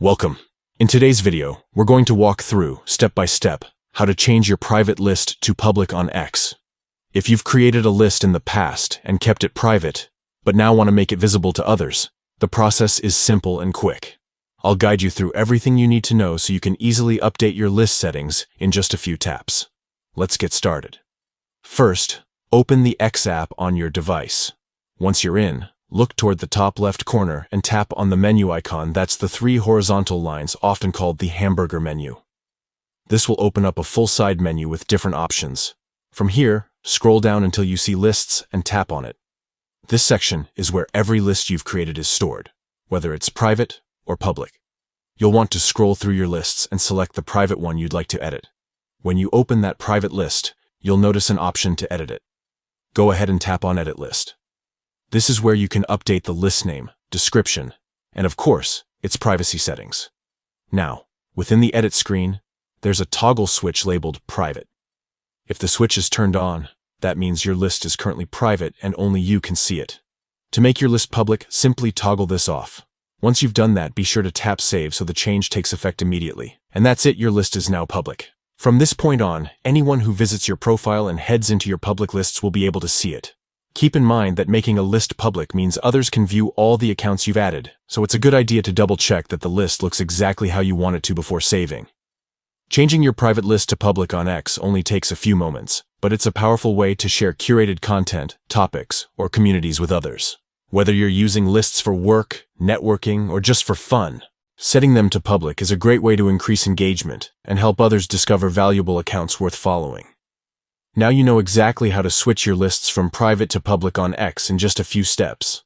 Welcome. In today's video, we're going to walk through, step by step, how to change your private list to public on X. If you've created a list in the past and kept it private, but now want to make it visible to others, the process is simple and quick. I'll guide you through everything you need to know so you can easily update your list settings in just a few taps. Let's get started. First, open the X app on your device. Once you're in, look toward the top left corner and tap on the menu icon. That's the three horizontal lines, often called the hamburger menu. This will open up a full side menu with different options. From here, scroll down until you see Lists and tap on it. This section is where every list you've created is stored, whether it's private or public. You'll want to scroll through your lists and select the private one you'd like to edit. When you open that private list, you'll notice an option to edit it. Go ahead and tap on Edit List. This is where you can update the list name, description, and of course, its privacy settings. Now, within the edit screen, there's a toggle switch labeled Private. If the switch is turned on, that means your list is currently private and only you can see it. To make your list public, simply toggle this off. Once you've done that, be sure to tap Save so the change takes effect immediately. And that's it, your list is now public. From this point on, anyone who visits your profile and heads into your public lists will be able to see it. Keep in mind that making a list public means others can view all the accounts you've added, so it's a good idea to double-check that the list looks exactly how you want it to before saving. Changing your private list to public on X only takes a few moments, but it's a powerful way to share curated content, topics, or communities with others. Whether you're using lists for work, networking, or just for fun, setting them to public is a great way to increase engagement and help others discover valuable accounts worth following. Now you know exactly how to switch your lists from private to public on X in just a few steps.